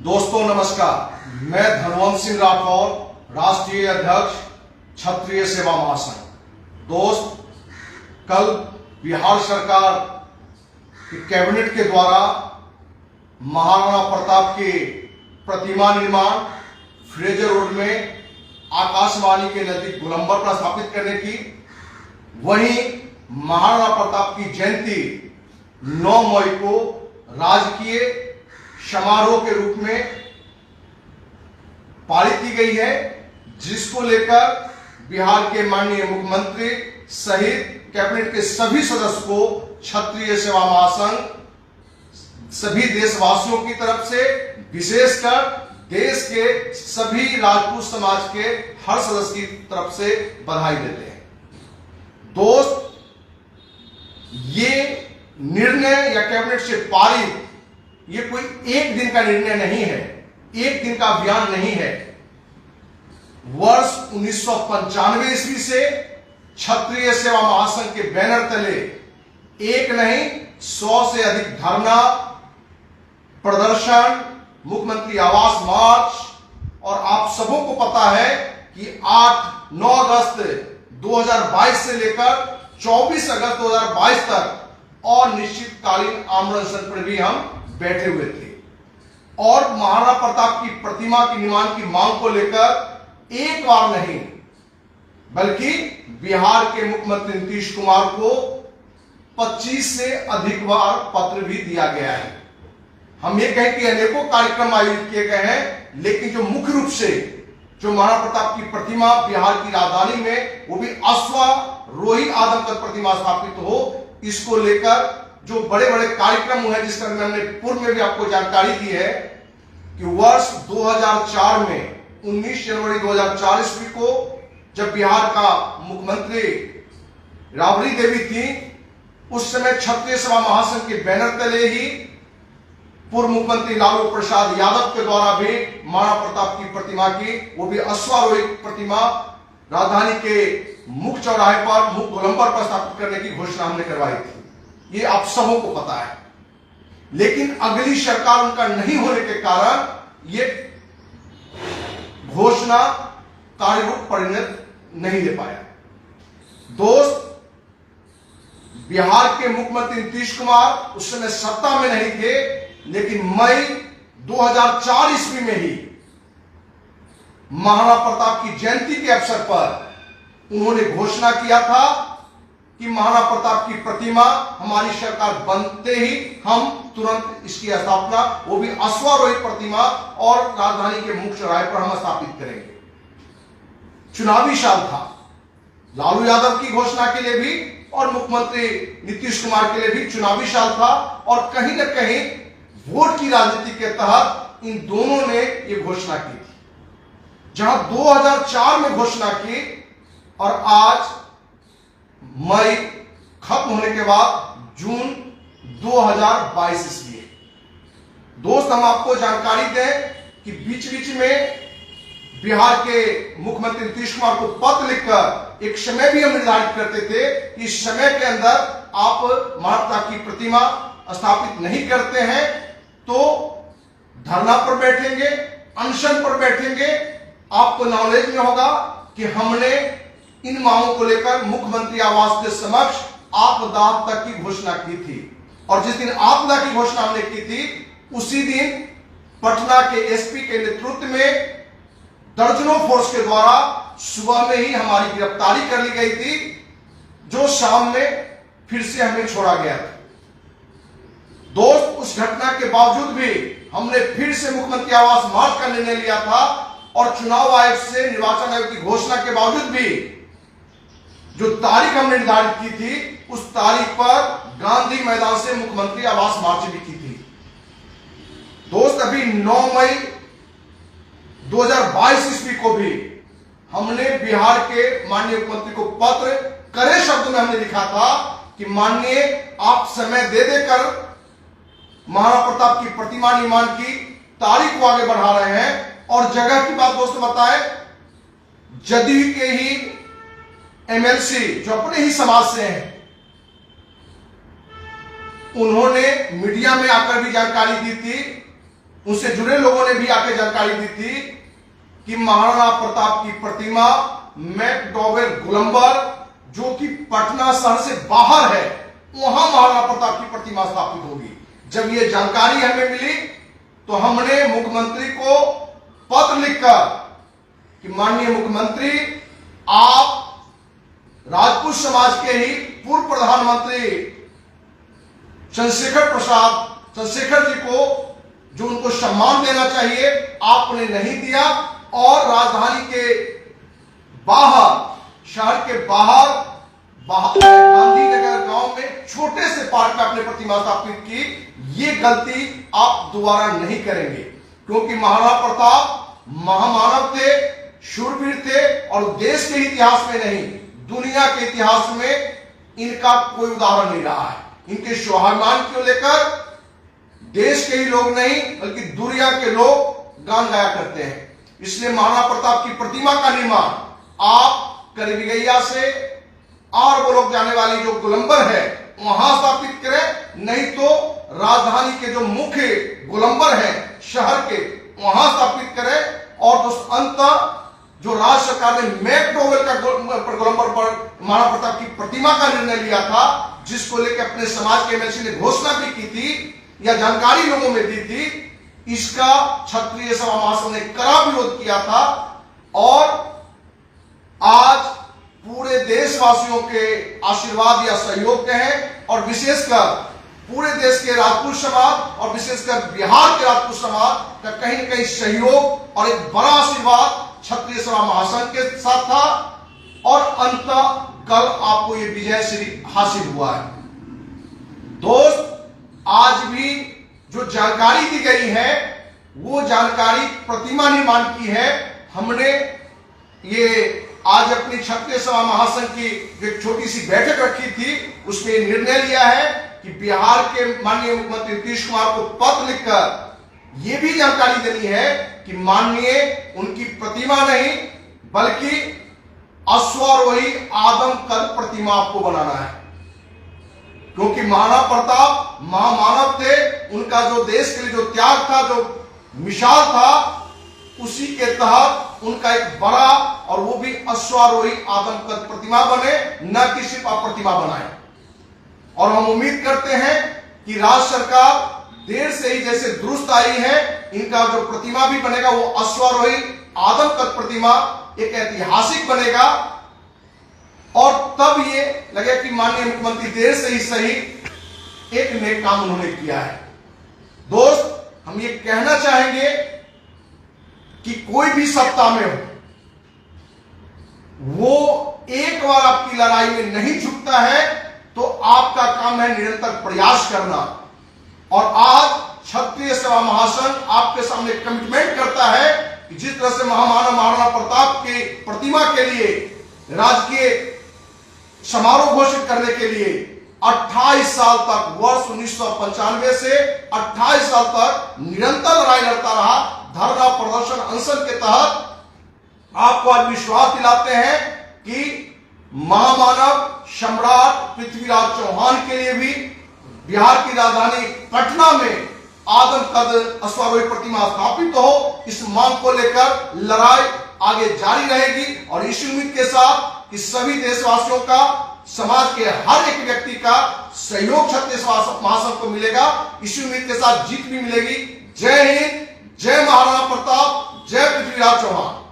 दोस्तों नमस्कार, मैं धनवंत सिंह राठौर, राष्ट्रीय अध्यक्ष क्षत्रिय सेवा महासंघ। दोस्त, कल बिहार सरकार की कैबिनेट के द्वारा महाराणा प्रताप की प्रतिमा निर्माण फ्रेजर रोड में आकाशवाणी के नजदीक गोलंबर पर स्थापित करने की, वहीं महाराणा प्रताप की जयंती 9 मई को राजकीय समारोह के रूप में पारित की गई है, जिसको लेकर बिहार के माननीय मुख्यमंत्री सहित कैबिनेट के सभी सदस्य को क्षत्रिय सेवा महासंघ सभी देशवासियों की तरफ से, विशेषकर देश के सभी राजपूत समाज के हर सदस्य की तरफ से बधाई देते हैं। दोस्त, ये निर्णय या कैबिनेट से पारित ये कोई एक दिन का निर्णय नहीं है, एक दिन का अभियान नहीं है। वर्ष 1995 ईस्वी से क्षत्रिय सेवा महासंघ के बैनर तले एक नहीं 100 से अधिक धरना, प्रदर्शन, मुख्यमंत्री आवास मार्च, और आप सबों को पता है कि 8-9 अगस्त 2022 से लेकर 24 अगस्त 2022 तक अनिश्चितकालीन आमरण अनशन पर भी हम बैठे हुए थे, और महाराणा प्रताप की प्रतिमा की निर्माण की मांग को लेकर एक बार नहीं बल्कि बिहार के मुख्यमंत्री नीतीश कुमार को 25 से अधिक बार पत्र भी दिया गया है। हम ये कहें कि अनेकों कार्यक्रम आयोजित किए गए हैं, लेकिन जो मुख्य रूप से जो महाराणा प्रताप की प्रतिमा बिहार की राजधानी में, वो भी अश्वारोही आदमकद प्रतिमा स्थापित हो, इसको लेकर जो बड़े बड़े कार्यक्रम हुए हैं, जिसका हमने पूर्व में भी आपको जानकारी दी है कि वर्ष 2004 में 19 जनवरी 2004 ईस्वी को जब बिहार का मुख्यमंत्री राबड़ी देवी थी, उस समय क्षत्रिय सेवा महासंघ के बैनर तले ही पूर्व मुख्यमंत्री लालू प्रसाद यादव के द्वारा भी महाराणा प्रताप की प्रतिमा की, वो भी अश्वारोही प्रतिमा, राजधानी के मुख्य चौराहे पर, मुख्य गोलंबर पर स्थापित करने की घोषणा हमने करवाई थी। ये आप सबों को पता है, लेकिन अगली सरकार उनका नहीं होने के कारण ये घोषणा कार्यरूप परिणत नहीं ले पाया। दोस्त, बिहार के मुख्यमंत्री नीतीश कुमार उस समय सत्ता में नहीं थे, लेकिन मई 2004 ईस्वी में ही महाराणा प्रताप की जयंती के अवसर पर उन्होंने घोषणा किया था कि महाराणा प्रताप की प्रतिमा हमारी सरकार बनते ही हम तुरंत इसकी स्थापना, वो भी अश्वारोही प्रतिमा, और राजधानी के मुख्य चौराहे पर हम स्थापित करेंगे। चुनावी साल था, लालू यादव की घोषणा के लिए भी और मुख्यमंत्री नीतीश कुमार के लिए भी चुनावी साल था, और कहीं ना कहीं वोट की राजनीति के तहत इन दोनों ने ये घोषणा की थी। जहां 2004 में घोषणा की और आज मई खत्म होने के बाद जून 2022 ईस्वी है। दोस्त, हम आपको जानकारी दें कि बीच बीच में बिहार के मुख्यमंत्री नीतीश कुमार को पत्र लिखकर एक समय भी हम निर्धारित करते थे कि इस समय के अंदर आप महात्मा की प्रतिमा स्थापित नहीं करते हैं तो धरना पर बैठेंगे, अनशन पर बैठेंगे। आपको नॉलेज में होगा कि हमने इन मांगों को लेकर मुख्यमंत्री आवास के समक्ष आपदा तक की घोषणा की थी, और जिस दिन आपदा की घोषणा हमने की थी, उसी दिन पटना के एसपी के नेतृत्व में दर्जनों फोर्स के द्वारा सुबह में ही हमारी गिरफ्तारी कर ली गई थी, जो शाम में फिर से हमें छोड़ा गया था। दोस्त, उस घटना के बावजूद भी हमने फिर से मुख्यमंत्री आवास मार्च का निर्णय लिया था, और चुनाव आयोग से, निर्वाचन आयोग की घोषणा के बावजूद भी जो तारीख हमने निर्धारित की थी, उस तारीख पर गांधी मैदान से मुख्यमंत्री आवास मार्च भी की थी। दोस्त, अभी 9 मई 2022 ईस्वी को भी हमने बिहार के माननीय मुख्यमंत्री को पत्र कड़े शब्दों में हमने लिखा था कि माननीय, आप समय दे देकर महाराणा प्रताप की प्रतिमा निर्माण की तारीख को आगे बढ़ा रहे हैं, और जगह की बात दोस्तों बताए, जदयू के ही एमएलसी जो अपने ही समाज से हैं, उन्होंने मीडिया में आकर भी जानकारी दी थी उनसे जुड़े लोगों ने भी आके जानकारी दी थी कि महाराणा प्रताप की प्रतिमा मैकडॉवेल गोलंबर, जो कि पटना शहर से बाहर है, वहां महाराणा प्रताप की प्रतिमा स्थापित होगी। जब ये जानकारी हमें मिली तो हमने मुख्यमंत्री को पत्र लिखकर कि माननीय मुख्यमंत्री, आप राजपूत समाज के ही पूर्व प्रधानमंत्री चंद्रशेखर जी को जो उनको सम्मान देना चाहिए, आपने नहीं दिया और राजधानी के बाहर, शहर के बाहर गांधी नगर गांव में छोटे से पार्क में अपनी प्रतिमा स्थापित की। ये गलती आप दोबारा नहीं करेंगे, क्योंकि महाराणा प्रताप महामानव थे, शूरवीर थे और देश के इतिहास में नहीं, दुनिया के इतिहास में इनका कोई उदाहरण नहीं रहा है। इनके स्वाभिमान को लेकर देश के ही लोग नहीं बल्कि दुनिया के लोग गान गाया करते हैं। इसलिए महाराणा प्रताप की प्रतिमा का निर्माण आप करबिगैया से और वो लोग जाने वाली जो गोलंबर है वहां स्थापित करें, नहीं तो राजधानी के जो मुख्य गोलंबर है शहर के, वहां स्थापित करें। और दोस्तों, अंत जो राज्य सरकार ने मैकडॉवेल का गोलंबर पर महाराणा प्रताप की प्रतिमा का निर्णय लिया था, जिसको लेकर अपने समाज के एमएलसी ने घोषणा भी की थी या जानकारी लोगों में दी थी, इसका क्षत्रिय सभा महासंघ ने कड़ा विरोध किया था। और आज पूरे देशवासियों के आशीर्वाद या सहयोग के हैं, और विशेषकर पूरे देश के राजपूत समाज और विशेषकर बिहार के राजपूत समाज का कहीं न कहीं सहयोग और एक बड़ा आशीर्वाद क्षत्रिय सभा महासंघ के साथ था। और अंत कल आपको ये विजय श्री हासिल हुआ है। दोस्त, आज भी जो जानकारी दी गई है वो जानकारी प्रतिमा निर्माण की है। हमने ये आज अपनी क्षत्रिय सभा महासंघ की जो एक छोटी सी बैठक रखी थी, उसमें निर्णय लिया है कि बिहार के माननीय मुख्यमंत्री नीतीश कुमार को पत्र लिखकर ये भी जानकारी देनी है कि माननीय उनकी प्रतिमा नहीं बल्कि अश्वारोही आदमकद प्रतिमा आपको बनाना है, क्योंकि महाराणा प्रताप महामानव थे। उनका जो देश के लिए जो त्याग था, जो मिसाल था, उसी के तहत उनका एक बड़ा और वो भी अश्वारोही आदमकद प्रतिमा बने, न कि सिर्फ आप प्रतिमा बनाए। और हम उम्मीद करते हैं कि राज्य सरकार देर से ही जैसे दुरुस्त आई है, इनका जो प्रतिमा भी बनेगा वो अश्वारोही आदमकद प्रतिमा एक ऐतिहासिक बनेगा। और तब ये लगे कि माननीय मुख्यमंत्री देर से ही सही एक नेक काम उन्होंने किया है। दोस्त, हम ये कहना चाहेंगे कि कोई भी सत्ता में हो, वो एक बार आपकी लड़ाई में नहीं झुकता है, तो आपका काम है निरंतर प्रयास करना। और आज क्षत्रिय सभा महासंघ आपके सामने कमिटमेंट करता है कि जिस तरह से महामानव महाराणा प्रताप के प्रतिमा के लिए राजकीय समारोह घोषित करने के लिए 28 साल तक, वर्ष 1995 से 28 साल तक निरंतर लड़ाई लड़ता रहा, धरना प्रदर्शन अनशन के तहत आपको आज विश्वास दिलाते हैं कि महामानव सम्राट पृथ्वीराज चौहान के लिए भी बिहार की राजधानी पटना में आदमकद अश्वारोही प्रतिमा स्थापित हो। इस मांग को लेकर लड़ाई आगे जारी रहेगी और इस उम्मीद के साथ कि सभी देशवासियों का, समाज के हर एक व्यक्ति का सहयोग क्षत्रिय महासंघ को मिलेगा। इसी उम्मीद के साथ जीत भी मिलेगी। जय हिंद, जय महाराणा प्रताप, जय पृथ्वीराज चौहान।